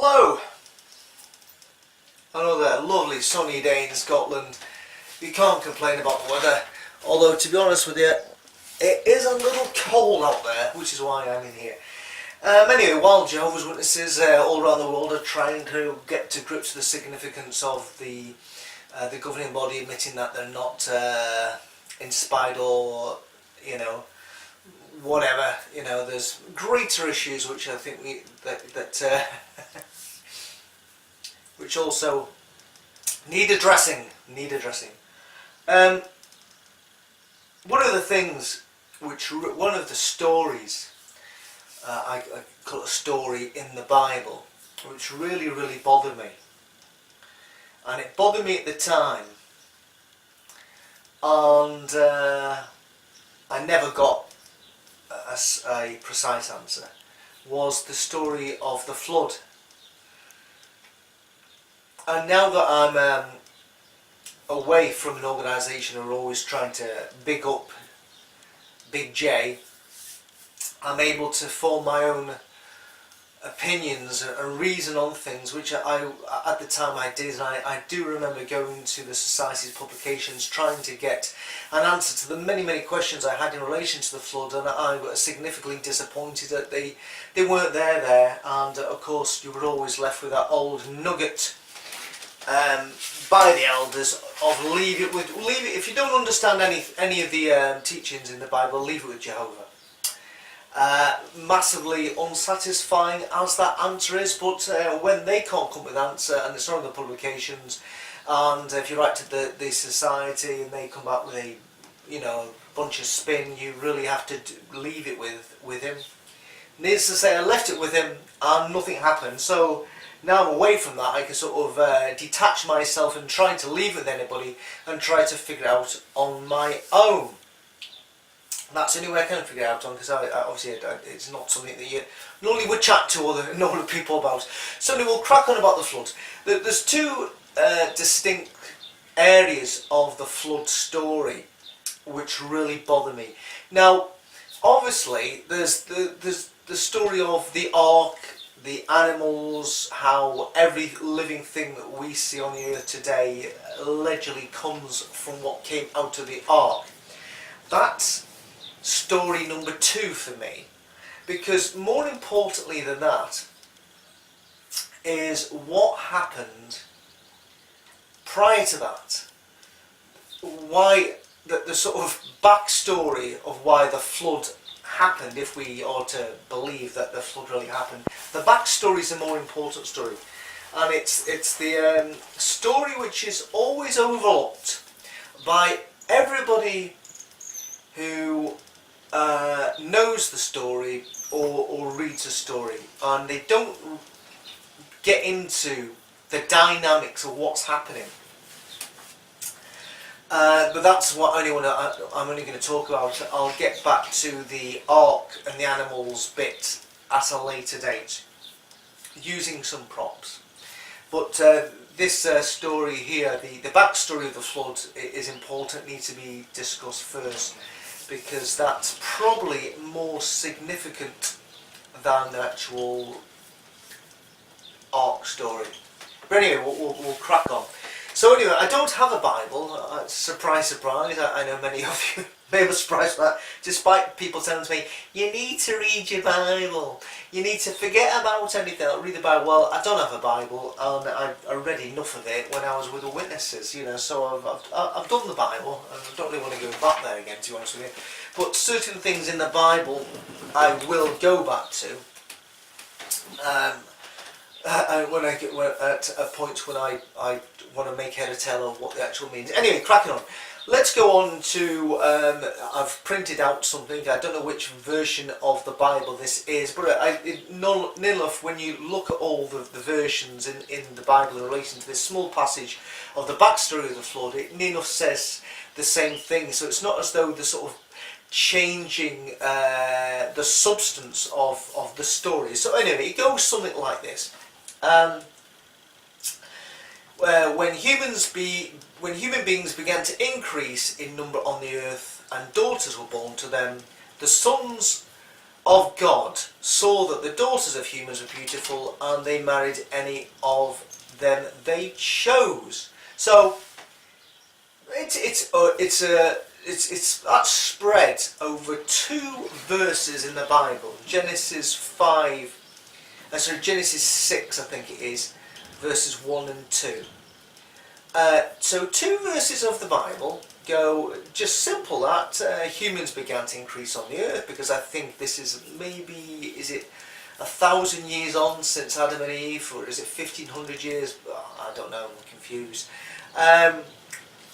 Hello! Another lovely sunny day in Scotland. You can't complain about the weather, although to be honest with you, it is a little cold out there, which is why I'm in here. Anyway, while Jehovah's Witnesses all around the world are trying to get to grips with the significance of the governing body admitting that they're not inspired or, whatever, there's greater issues which I think which also need addressing. One of the things one of the stories, I call it a story in the Bible, which really bothered me, and it bothered me at the time, and I never got a precise answer, was the story of the flood. And now that I'm away from an organisation who are always trying to big up Big J, I'm able to form my own opinions and reason on things, which I at the time I did, and I do remember going to the Society's publications trying to get an answer to the many questions I had in relation to the flood, and I was significantly disappointed that they weren't there, and of course you were always left with that old nugget by the elders of leave it if you don't understand any of the teachings in the Bible, leave it with Jehovah. Massively unsatisfying as that answer is, but when they can't come with an answer and it's not in the publications, and if you write to the society and they come back with a bunch of spin, you really have to leave it with him. Needless to say, I left it with him and nothing happened. So now I'm away from that, I can sort of detach myself and try to leave it with anybody and try to figure it out on my own. That's the only way I can figure it out on, because obviously it's not something that you normally would chat to other people about. So anyway, we'll crack on about the flood. There's two distinct areas of the flood story which really bother me. Now, obviously, there's the story of the ark, the animals, how every living thing that we see on the earth today allegedly comes from what came out of the ark. That's story number two for me, because more importantly than that is what happened prior to that. Why the sort of backstory of why the flood happened, if we are to believe that the flood really happened. The backstory is a more important story, and it's the story which is always overlooked by everybody who knows the story or reads the story, and they don't get into the dynamics of what's happening. But that's what I'm only going to talk about. I'll get back to the ark and the animals bit at a later date, using some props. But this story here, the backstory of the flood, is important, needs to be discussed first, because that's probably more significant than the actual ark story. But anyway, we'll crack on. So anyway, I don't have a Bible. Surprise, I know many of you may be surprised by that, despite people telling me, you need to read your Bible, you need to forget about anything, read the Bible. Well, I don't have a Bible, and I read enough of it when I was with the Witnesses, so I've done the Bible, and I don't really want to go back there again, to be honest with you. But certain things in the Bible I will go back to. When I get at a point when I want to make head or tail of what the actual means. Anyway, cracking on. Let's go on to, I've printed out something, I don't know which version of the Bible this is, but near enough, when you look at all the versions in the Bible in relation to this small passage of the backstory of the flood, it near enough says the same thing. So it's not as though the sort of changing the substance of the story. So anyway, it goes something like this. When human beings began to increase in number on the earth and daughters were born to them, the sons of God saw that the daughters of humans were beautiful, and they married any of them they chose. So it's that's spread over 2 verses in the Bible. Genesis 6, I think it is, verses 1 and 2. So 2 verses of the Bible go just simple that humans began to increase on the earth, because I think this is maybe, is it 1,000 years on since Adam and Eve, or is it 1,500 years? I don't know, I'm confused.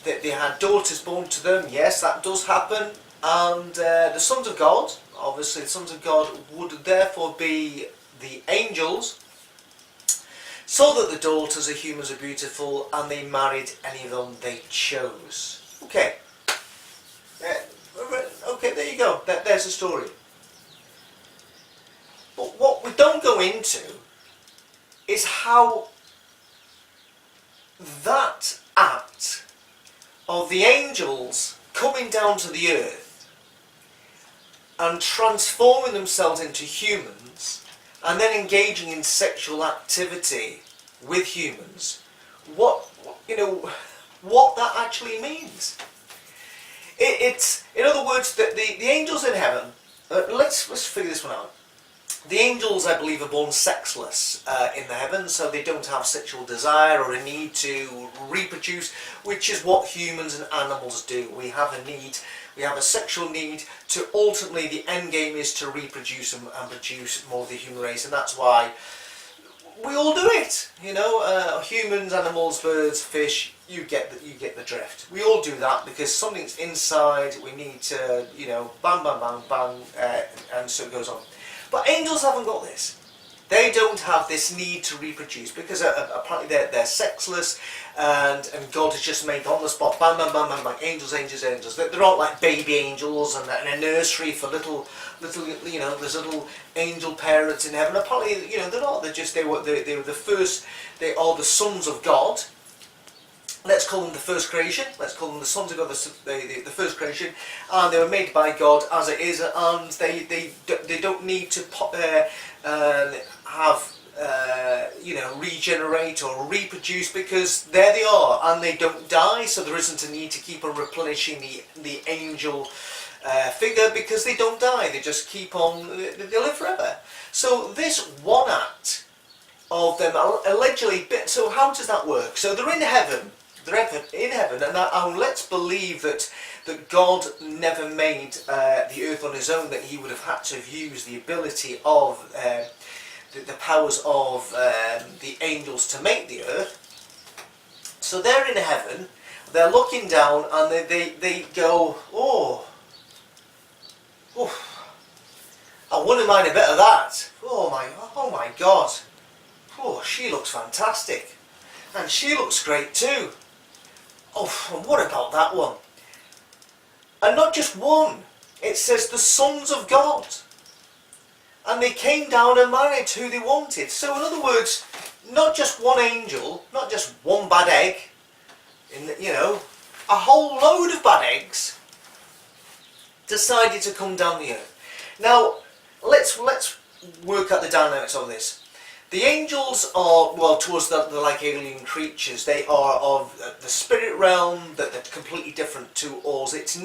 They had daughters born to them, yes, that does happen, and the sons of God, obviously the sons of God would therefore be the angels, saw that the daughters of humans are beautiful, and they married any of them they chose. Okay, okay, there you go, there's the story. But what we don't go into is how that act of the angels coming down to the earth and transforming themselves into humans and then engaging in sexual activity with humans, what that actually means. It's in other words that the angels in heaven. Let's figure this one out. The angels, I believe, are born sexless in the heavens, so they don't have sexual desire or a need to reproduce, which is what humans and animals do. We have a need, we have a sexual need to ultimately, the end game is to reproduce and produce more of the human race, and that's why we all do it. Humans, animals, birds, fish, you get the drift. We all do that because something's inside, we need to, bang, bang, bang, bang, and so it goes on. But angels haven't got this. They don't have this need to reproduce because apparently they're sexless, and God has just made on the spot, bam, bam, bam, bam, bam, angels. They're not like baby angels and a nursery for little, there's little angel parents in heaven. Apparently, they're not. They were the first. They are the sons of God. Let's call them the first creation. Let's call them the sons of God, the first creation, and they were made by God as it is, and they don't need to regenerate or reproduce because there they are, and they don't die. So there isn't a need to keep on replenishing the angel figure because they don't die. They just keep on. They live forever. So this one act of them allegedly. So how does that work? So they're in heaven. They're in heaven, and let's believe that God never made the earth on his own, that he would have had to have used the ability of the powers of the angels to make the earth. So they're in heaven, they're looking down, and they go, oh, I wouldn't mind a bit of that. Oh my God, oh, she looks fantastic, and she looks great too. Oh, and what about that one? And not just one. It says the sons of God. And they came down and married who they wanted. So in other words, not just one angel, not just one bad egg, a whole load of bad eggs decided to come down the earth. Now, let's work out the dynamics of this. The angels are, well, towards the like alien creatures, they are of the spirit realm, that they're completely different to us. It's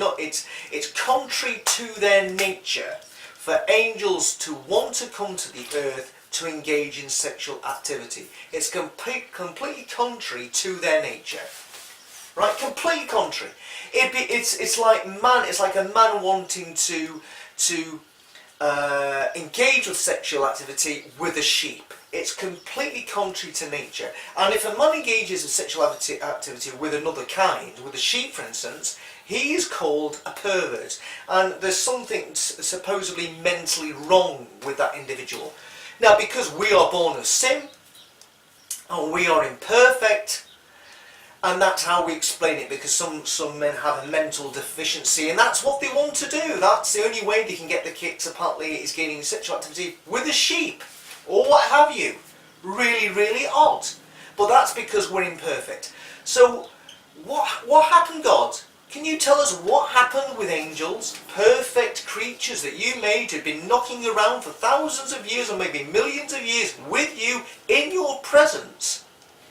contrary to their nature for angels to want to come to the earth to engage in sexual activity. It's completely contrary to their nature. Right? Completely contrary. It's like man. It's like a man wanting to engage with sexual activity with a sheep. It's completely contrary to nature. And if a man engages in sexual activity with another kind, with a sheep for instance, he is called a pervert. And there's something supposedly mentally wrong with that individual. Now, because we are born of sin, and we are imperfect, and that's how we explain it, because some men have a mental deficiency, and that's what they want to do. That's the only way they can get the kicks, apparently, is gaining sexual activity with a sheep, or what have you. Really, really odd. But that's because we're imperfect. So, what happened, God? Can you tell us what happened with angels, perfect creatures that you made who've been knocking around for thousands of years or maybe millions of years with you in your presence,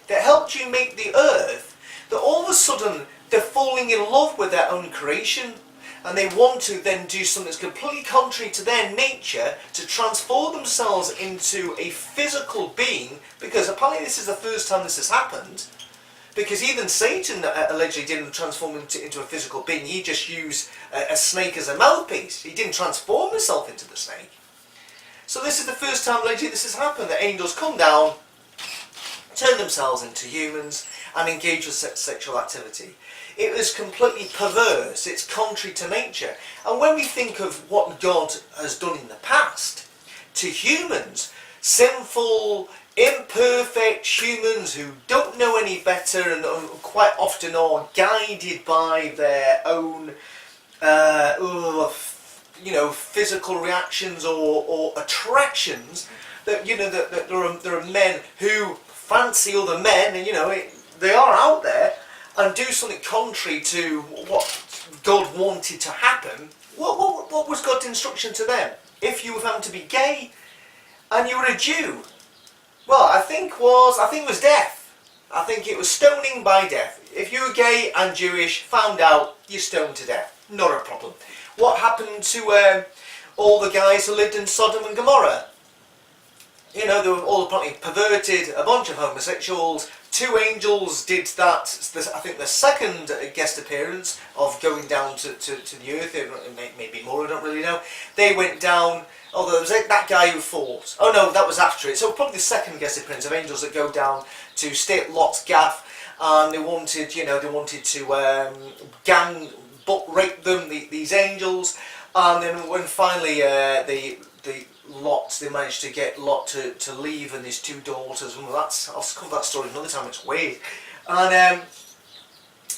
that helped you make the earth, that all of a sudden they're falling in love with their own creation and they want to then do something that's completely contrary to their nature to transform themselves into a physical being, because apparently this is the first time this has happened, because even Satan allegedly didn't transform into a physical being. He just used a snake as a mouthpiece. He didn't transform himself into the snake. So this is the first time allegedly this has happened, that angels come down, turn themselves into humans and engage with sexual activity. It was completely perverse. It's contrary to nature. And when we think of what God has done in the past to humans, sinful, imperfect humans who don't know any better and quite often are guided by their own physical reactions or attractions, that that there are men who fancy other men, and they are out there and do something contrary to what God wanted to happen. What was God's instruction to them? If you were found to be gay and you were a Jew, well, I think it was death. I think it was stoning by death. If you were gay and Jewish, found out, you're stoned to death. Not a problem. What happened to all the guys who lived in Sodom and Gomorrah? They were all apparently perverted, a bunch of homosexuals. 2 angels did that. I think the second guest appearance of going down to the earth, maybe more, I don't really know. They went down, although there was that guy who fought. Oh no, that was after it. So probably the second guest appearance of angels that go down to stay at Lot's gaff, and they wanted to gang butt rape them, these angels, and then when finally they managed to get Lot to leave and his 2 daughters. Well, I'll cover that story another time. It's weird. And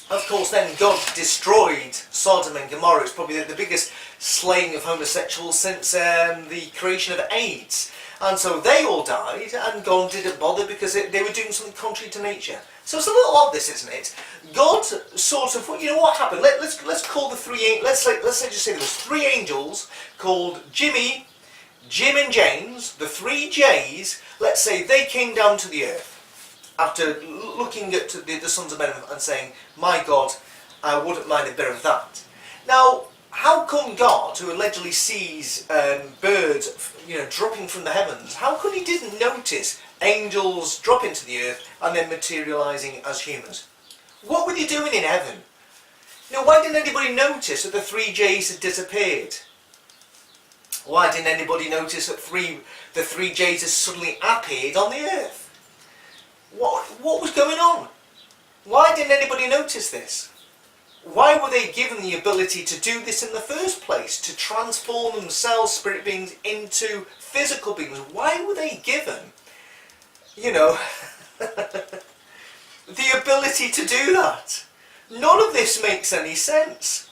of course, then God destroyed Sodom and Gomorrah. It's probably the biggest slaying of homosexuals since the creation of AIDS. And so they all died, and God didn't bother because they were doing something contrary to nature. So it's a little odd, this, isn't it? God sort of, what happened? Let's call the 3. Let's just say there was 3 angels called Jim and James, the 3 J's. Let's say they came down to the earth after looking at the sons of men and saying, my God, I wouldn't mind a bit of that. Now, how come God, who allegedly sees birds dropping from the heavens, how come he didn't notice angels drop into the earth and then materialising as humans? What were they doing in heaven? Why didn't anybody notice that the 3 J's had disappeared? Why didn't anybody notice that the 3 J's had suddenly appeared on the earth? What was going on? Why didn't anybody notice this? Why were they given the ability to do this in the first place? To transform themselves, spirit beings, into physical beings? Why were they given, the ability to do that? None of this makes any sense.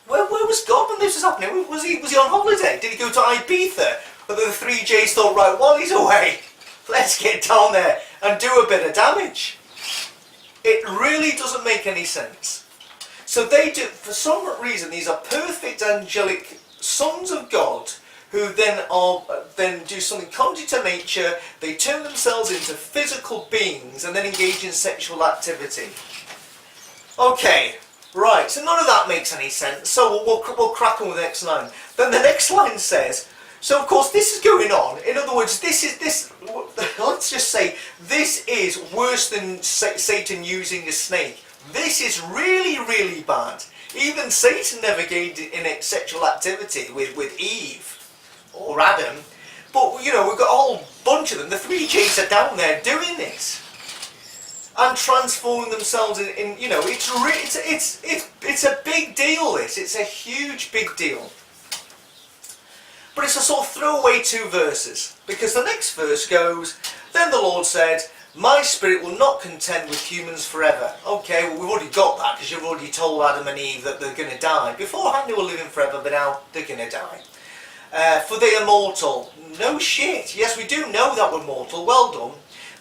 Where was God when this was happening? Was he on holiday? Did he go to Ibiza? Or the 3 J's thought, right, while he's away, let's get down there and do a bit of damage. It really doesn't make any sense. So they do, for some reason, these are perfect angelic sons of God who then do something contrary to nature. They turn themselves into physical beings and then engage in sexual activity. Okay. Right, so none of that makes any sense, so we'll crack on with the next line. Then the next line says, so of course this is going on. In other words, let's just say, this is worse than Satan using a snake. This is really, really bad. Even Satan never engaged in sexual activity with Eve or Adam. But, we've got a whole bunch of them. The 3 J's are down there doing this. And transforming themselves it's a big deal, this. It's a huge big deal. But it's a sort of throwaway 2 verses, because the next verse goes, then the Lord said, my spirit will not contend with humans forever. Okay, well, we've already got that, because you've already told Adam and Eve that they're going to die. Beforehand they were living forever, but now they're going to die. For they are mortal. No shit. Yes, we do know that we're mortal. Well done.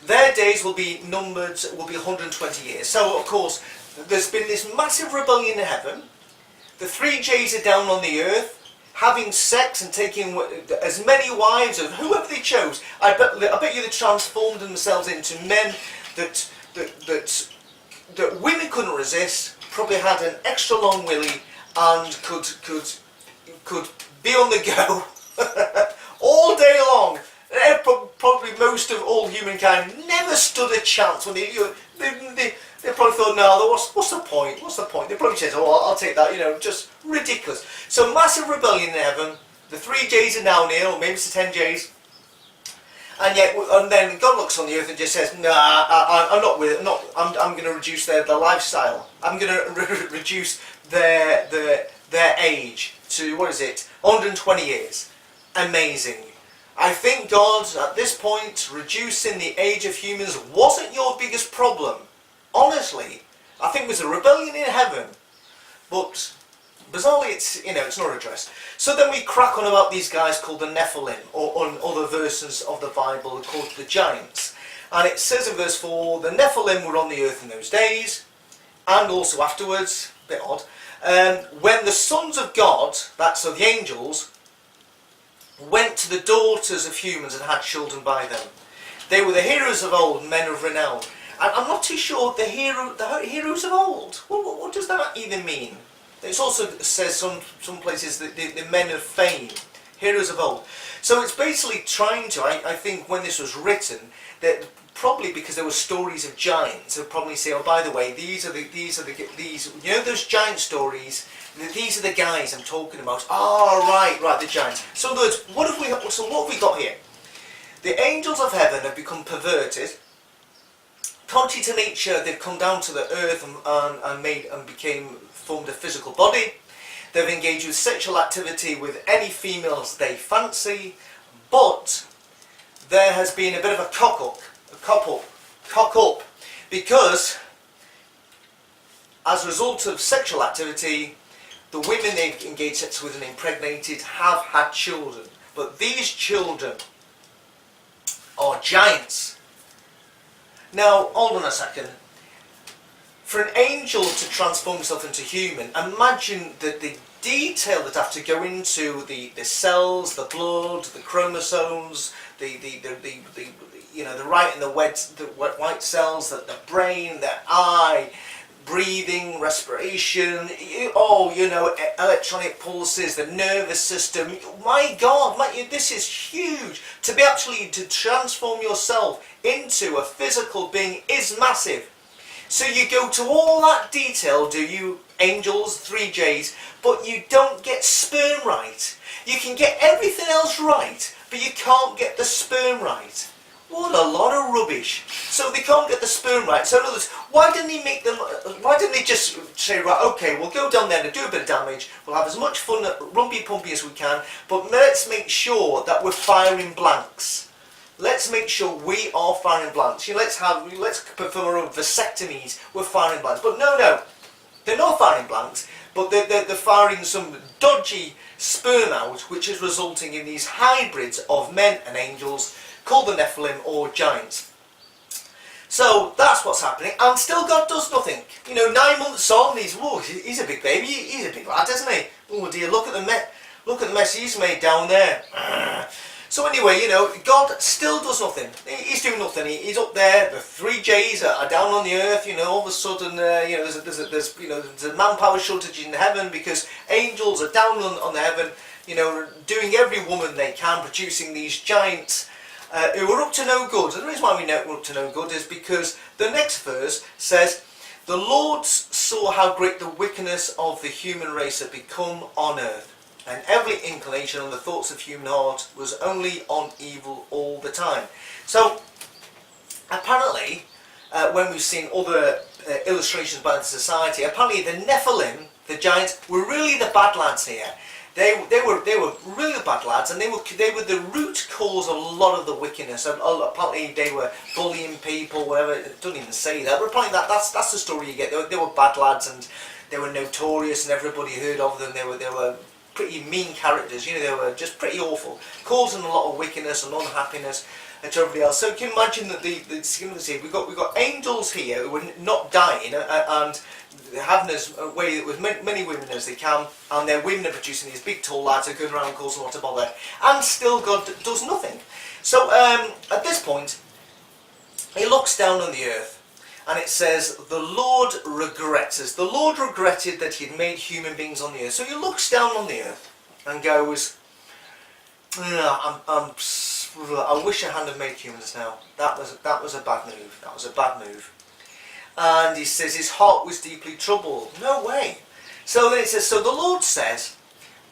Their days will be numbered, will be 120 years. So, of course, there's been this massive rebellion in heaven. The three J's are down on the earth, having sex and taking as many wives of whoever they chose. I bet you they transformed themselves into men that women couldn't resist, probably had an extra long willy, and could be on the go all day long. Probably most of all humankind never stood a chance when they probably thought, no, what's the point? What's the point? They probably said, oh, I'll take that, just ridiculous. So massive rebellion in heaven. The three J's are now near, or maybe it's the 10 J's. And then God looks on the earth and just says, nah, I'm not with it. I'm going to reduce their lifestyle. I'm going to reduce their age to, 120 years. Amazing. I think God, at this point, reducing the age of humans wasn't your biggest problem. Honestly, I think there's a rebellion in heaven, but bizarrely it's not addressed. So then we crack on about these guys called the Nephilim, or on other versions of the Bible called the giants. And it says in verse 4, the Nephilim were on the earth in those days, and also afterwards, a bit odd, when the sons of God, that's of the angels, went to the daughters of humans and had children by them. They were the heroes of old, men of renown. And I'm not too sure the heroes of old. What does that even mean? It also says some places that the men of fame, heroes of old. So it's basically trying to, I think when this was written, that probably because there were stories of giants, they'll probably say, oh, by the way, these those giant stories, these are the guys I'm talking about. Oh, right, the giants. So in other words, what have we got here? The angels of heaven have become perverted. Contrary to nature, they've come down to the earth and formed a physical body. They've engaged with sexual activity with any females they fancy, but there has been a bit of a cock up, because as a result of sexual activity, the women they've engaged sex with and impregnated have had children. But these children are giants. Now, hold on a second. For an angel to transform himself into human, imagine the detail that have to go into the cells, the blood, the chromosomes, the right and the white cells, the brain, the eye, breathing, respiration, electronic pulses, the nervous system. My God, this is huge. To be actually to transform yourself into a physical being is massive. So you go to all that detail, do you, angels, 3 J's, but you don't get sperm right. You can get everything else right, but you can't get the sperm right. What a lot of rubbish. So they can't get the sperm right. So in other words, why didn't they just say, right, okay, we'll go down there and do a bit of damage, we'll have as much fun at rumpy pumpy as we can, but let's make sure that we're firing blanks. Let's make sure we are firing blanks. Let's perform our vasectomies with firing blanks. But no, they're not firing blanks, but they're firing some dodgy sperm out, which is resulting in these hybrids of men and angels called the Nephilim or giants. So that's what's happening, and still God does nothing. 9 months on, he's a big baby, he's a big lad, isn't he? Oh dear, look at the mess he's made down there. So anyway, God still does nothing. He's doing nothing. He's up there. The 3 J's are down on the earth. All of a sudden, there's a manpower shortage in heaven because angels are down on the heaven, doing every woman they can, producing these giants who are up to no good. And the reason why we know we're up to no good is because the next verse says, "The Lord saw how great the wickedness of the human race had become on earth. And every inclination on the thoughts of human heart was only on evil all the time." So, apparently, when we've seen other illustrations by the society, apparently the Nephilim, the giants, were really the bad lads here. They were really the bad lads, and they were the root cause of a lot of the wickedness. And apparently they were bullying people, whatever. It doesn't even say that, but apparently that's the story you get. They were bad lads, and they were notorious, and everybody heard of them. They were pretty mean characters. You know, they were just pretty awful, causing a lot of wickedness and unhappiness and to everybody else. So you can imagine that we've got angels here who are not dying and having as a way with many women as they can, and their women are producing these big tall lads who are going around causing a lot of bother, and still God does nothing. So at this point, he looks down on the earth, and it says, the Lord regrets us. The Lord regretted that he'd made human beings on the earth. So he looks down on the earth and goes, I wish I hadn't have made humans now. That was a bad move. That was a bad move. And he says his heart was deeply troubled. No way. So then it says, so the Lord says,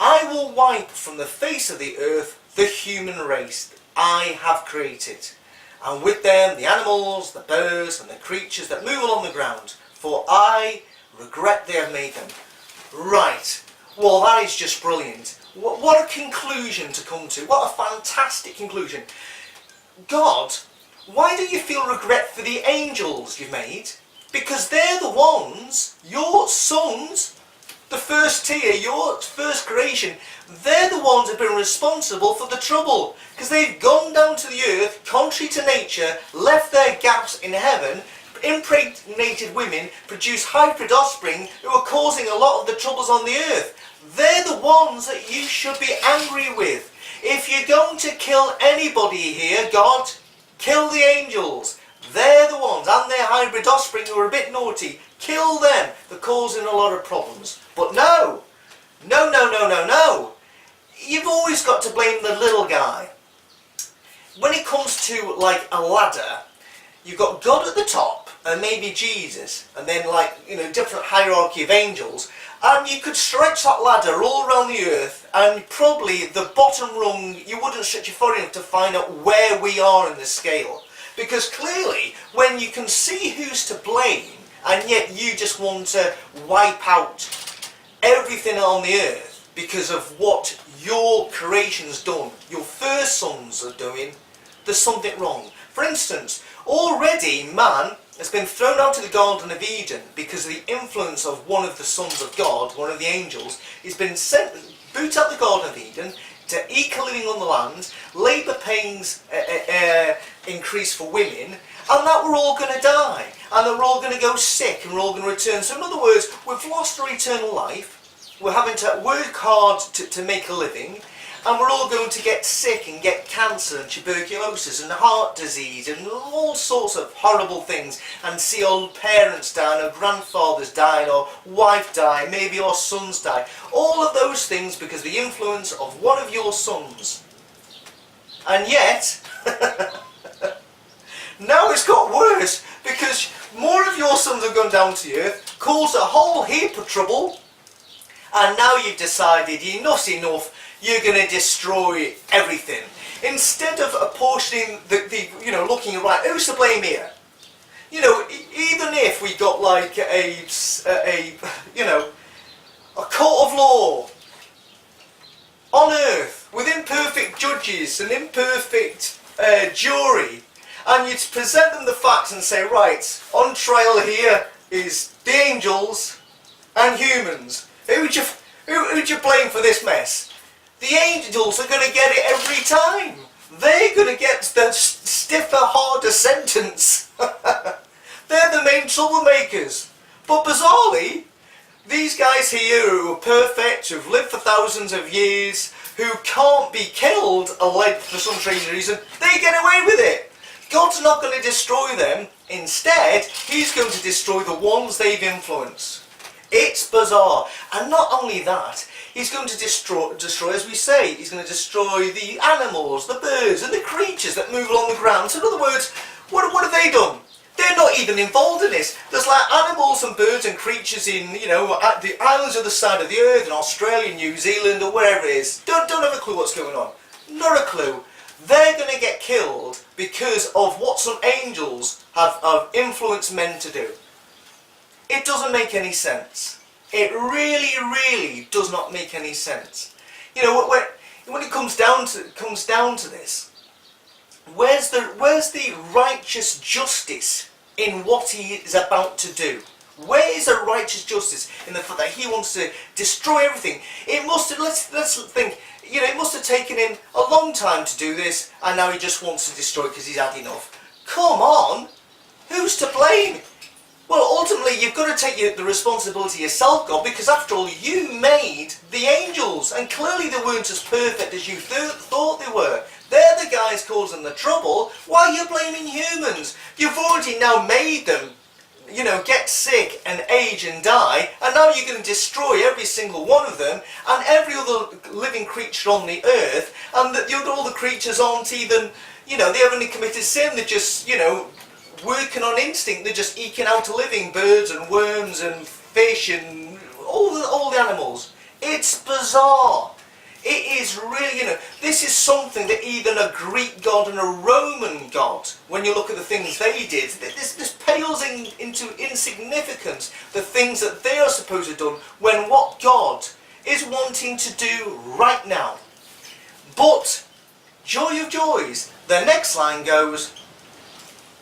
I will wipe from the face of the earth the human race I have created, and with them the animals, the birds, and the creatures that move along the ground, for I regret they have made them. Right. Well, that is just brilliant. What a conclusion to come to. What a fantastic conclusion. God, why do you feel regret for the angels you've made? Because they're the ones, your sons, the first tier, your first creation, they're the ones who've been responsible for the trouble. Because they've gone down to the earth, contrary to nature, left their gaps in heaven, impregnated women, produced hybrid offspring who are causing a lot of the troubles on the earth. They're the ones that you should be angry with. If you're going to kill anybody here, God, kill the angels. They're the ones, and their hybrid offspring who are a bit naughty. Kill them. They're causing a lot of problems. But no. No, no, no, no, no. You've always got to blame the little guy. When it comes to, like, a ladder, you've got God at the top, and maybe Jesus, and then, like, you know, different hierarchy of angels, and you could stretch that ladder all around the earth, and probably the bottom rung, you wouldn't stretch your foot enough to find out where we are in the scale. Because clearly, when you can see who's to blame, and yet you just want to wipe out everything on the earth because of what your creation's done, your first sons are doing, there's something wrong. For instance, already man has been thrown out of the Garden of Eden because of the influence of one of the sons of God, one of the angels. He's been sent, booted out the Garden of Eden to eke a living on the land, labour pains increase for women, and that we're all going to die, and that we're all going to go sick, and we're all going to return. So in other words, we've lost our eternal life, we're having to work hard to make a living, and we're all going to get sick and get cancer and tuberculosis and heart disease and all sorts of horrible things, and see our parents die, and our grandfathers die, and our wife die, maybe our sons die. All of those things because of the influence of one of your sons. And yet, now it's got worse, because more of your sons have gone down to the earth, caused a whole heap of trouble, and now you've decided enough's enough. You're going to destroy everything. Instead of apportioning the looking right, who's to blame here? You know, even if we got like a court of law on earth with imperfect judges and imperfect jury, and you'd present them the facts and say, right, on trial here is the angels and humans. Who'd you blame for this mess? The angels are going to get it every time. They're going to get the stiffer, harder sentence. They're the main troublemakers. But bizarrely, these guys here who are perfect, who've lived for thousands of years, who can't be killed, alleged for some strange reason, they get away with it. God's not going to destroy them. Instead, he's going to destroy the ones they've influenced. It's bizarre. And not only that, he's going to destroy, as we say, he's going to destroy the animals, the birds, and the creatures that move along the ground. So in other words, what have they done? They're not even involved in this. There's like animals and birds and creatures in, at the islands of the side of the earth, in Australia, New Zealand, or wherever it is. Don't have a clue what's going on. Not a clue. They're going to get killed because of what some angels have influenced men to do. It doesn't make any sense. It really, really does not make any sense. You know, when it comes down to this, where's the righteous justice in what he is about to do? Where is a righteous justice in the fact that he wants to destroy everything? It must have, let's think, it must have taken him a long time to do this, and now he just wants to destroy it because he's had enough. Come on! Who's to blame? Well, ultimately, you've got to take the responsibility yourself, God, because after all, you made the angels, and clearly they weren't as perfect as you thought they were. They're the guys causing the trouble. Why are you blaming humans? You've already now made them, get sick and age and die, and now you're going to destroy every single one of them, and every other living creature on the earth, and that all the creatures aren't even, they haven't committed sin, they're just, working on instinct, they're just eking out a living, birds and worms and fish and all the animals. It's bizarre. It is really, this is something that even a Greek god and a Roman god, when you look at the things they did, this pales into insignificance, the things that they are supposed to have done, when what God is wanting to do right now. But, joy of joys, the next line goes,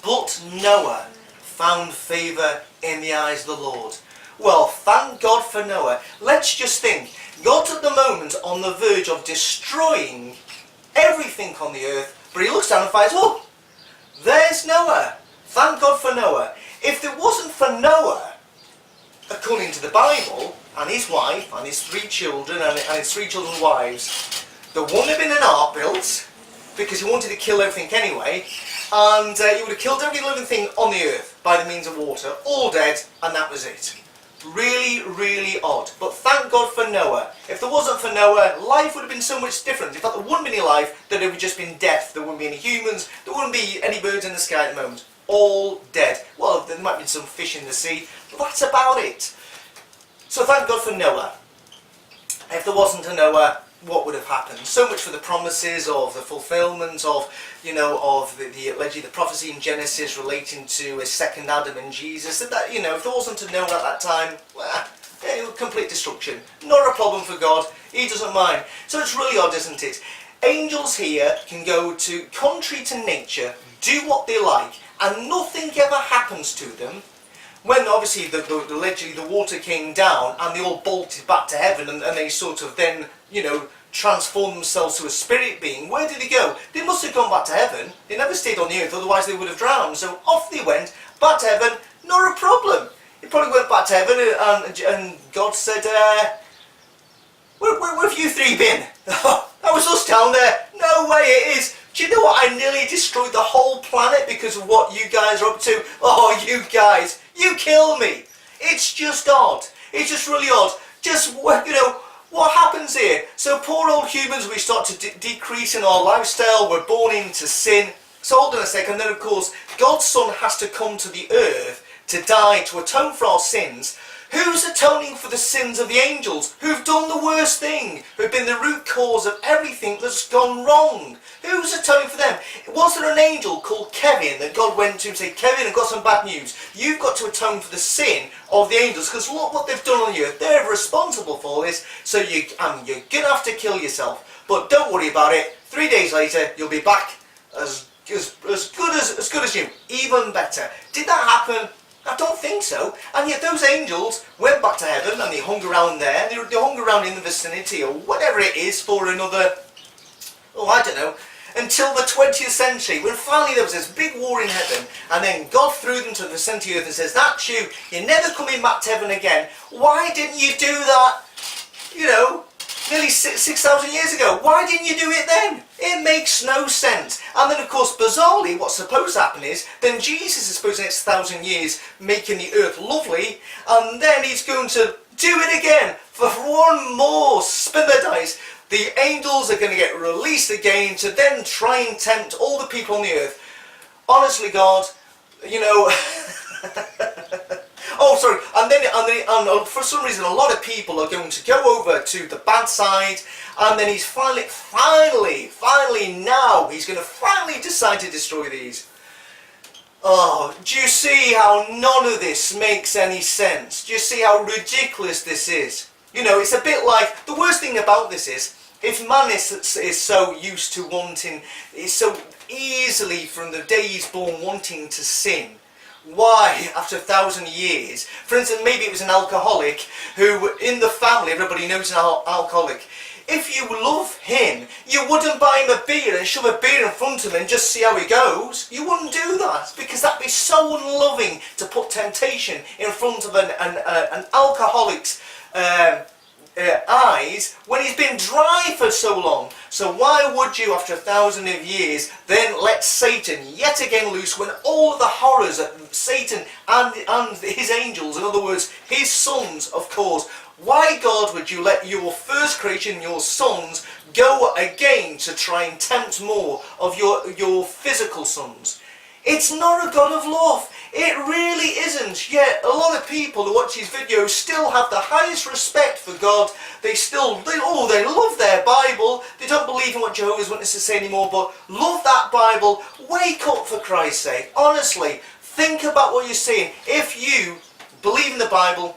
but Noah found favour in the eyes of the Lord. Well, thank God for Noah. Let's just think. God's at the moment on the verge of destroying everything on the earth, but he looks down and finds, oh, there's Noah. Thank God for Noah. If it wasn't for Noah, according to the Bible, and his wife, and his 3 children, and his 3 children's wives, there wouldn't have been an ark built, because he wanted to kill everything anyway, and he would have killed every living thing on the earth by the means of water, all dead, and that was it. Really, really odd. But thank God for Noah. If there wasn't for Noah, life would have been so much different. In fact, there wouldn't be any life, there would have just been death. There wouldn't be any humans, there wouldn't be any birds in the sky at the moment. All dead. Well, there might be some fish in the sea, but that's about it. So thank God for Noah. If there wasn't a Noah, what would have happened? So much for the promises of the fulfillment of, allegedly the prophecy in Genesis relating to a second Adam and Jesus. That, if there wasn't a Noah at that time, well, complete destruction. Not a problem for God. He doesn't mind. So it's really odd, isn't it? Angels here can go to contrary to nature, do what they like, and nothing ever happens to them. When obviously allegedly the water came down and they all bolted back to heaven and they sort of then, transformed themselves to a spirit being, where did they go? They must have gone back to heaven. They never stayed on the earth, otherwise they would have drowned. So off they went, back to heaven, not a problem. They probably went back to heaven and God said, where have you 3 been? That was us down there. No way it is. Do you know what? I nearly destroyed the whole planet because of what you guys are up to. Oh, you guys, you kill me. It's just odd. It's just really odd. Just, what happens here? So poor old humans, we start to decrease in our lifestyle. We're born into sin. So hold on a second. Then, of course, God's Son has to come to the earth to die, to atone for our sins. Who's atoning for the sins of the angels? Who've done the worst thing? Who've been the root cause of everything that's gone wrong? Who's atoning for them? Was there an angel called Kevin that God went to and said, Kevin, I've got some bad news. You've got to atone for the sin of the angels, because look what they've done on the earth. They're responsible for this, so you're going to have to kill yourself. But don't worry about it. 3 days later, you'll be back as good as you. Even better. Did that happen? I don't think so. And yet those angels went back to heaven and they hung around there. They hung around in the vicinity or whatever it is for another, I don't know, until the 20th century, when finally there was this big war in heaven, and then God threw them to the centre of the earth and says, that's you, you're never coming back to heaven again. Why didn't you do that, nearly 6,000 years ago? Why didn't you do it then? It makes no sense. And then, of course, bizarrely, what's supposed to happen is, then Jesus is supposed to next 1,000 years making the earth lovely, and then he's going to do it again for one more spin the dice. The angels are going to get released again to then try and tempt all the people on the earth. Honestly, God, oh, sorry, and for some reason a lot of people are going to go over to the bad side, and then he's finally now, he's going to finally decide to destroy these. Oh, do you see how none of this makes any sense? Do you see how ridiculous this is? It's a bit like, the worst thing about this is, if man is so used to wanting, is so easily from the day he's born wanting to sin, why, after 1,000 years, for instance, maybe it was an alcoholic who, in the family, everybody knows an alcoholic. If you love him, you wouldn't buy him a beer and shove a beer in front of him and just see how he goes. You wouldn't do that, because that'd be so unloving to put temptation in front of an alcoholic's eyes when he's been dry for so long. So why would you, after 1,000 years, then let Satan yet again loose, when all of the horrors that Satan and his angels, in other words his sons, of course, why, God, would you let your first creation, your sons, go again to try and tempt more of your physical sons? It's not a God of love. It really isn't. Yet a lot of people who watch these videos still have the highest respect for God. They love their Bible. They don't believe in what Jehovah's Witnesses say anymore, but love that Bible. Wake up, for Christ's sake. Honestly, think about what you're saying. If you believe in the Bible,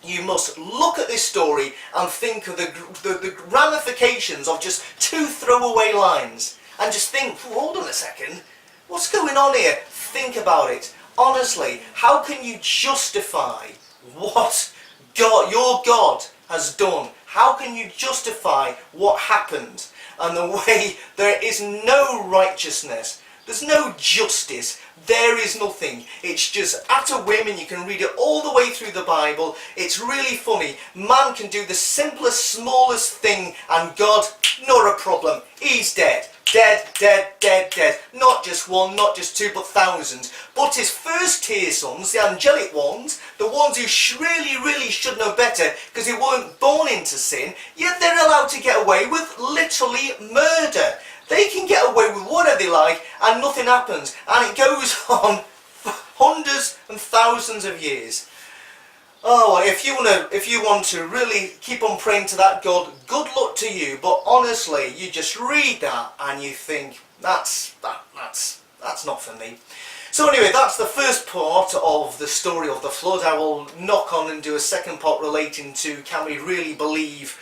you must look at this story and think of the ramifications of just 2 throwaway lines. And just think, hold on a second, what's going on here? Think about it. Honestly, how can you justify what your God has done? How can you justify what happened and the way there is no righteousness? There's no justice. There is nothing. It's just at a whim, and you can read it all the way through the Bible. It's really funny. Man can do the simplest, smallest thing, and God, not a problem. He's dead. Dead, dead, dead, dead. Not just 1, not just 2, but thousands. But his first tier sons, the angelic ones, the ones who really should know better because they weren't born into sin, yet they're allowed to get away with literally murder. They can get away with whatever they like and nothing happens. And it goes on for hundreds and thousands of years. Oh, well, if you want to really keep on praying to that God, good luck to you. But honestly, you just read that and you think, that's not for me. So anyway, that's the first part of the story of the flood. I will knock on and do a second part relating to, can we really believe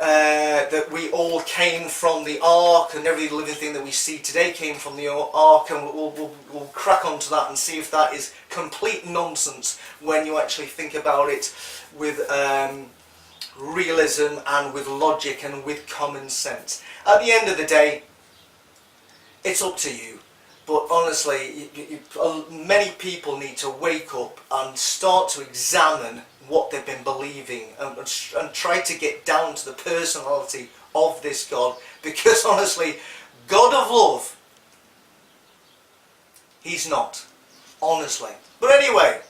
that we all came from the ark, and every living thing that we see today came from the ark, and we'll crack onto that and see if that is complete nonsense when you actually think about it with realism and with logic and with common sense. At the end of the day, it's up to you. But honestly, many people need to wake up and start to examine what they've been believing and try to get down to the personality of this God. Because honestly, God of love, he's not. Honestly. But anyway,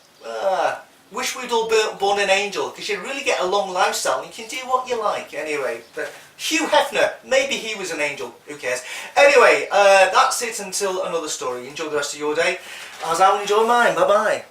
wish we'd all born an angel, because you really get a long lifestyle and you can do what you like. Anyway, but Hugh Hefner, maybe he was an angel, who cares. Anyway, that's it until another story. Enjoy the rest of your day, as I'll enjoy mine. Bye bye.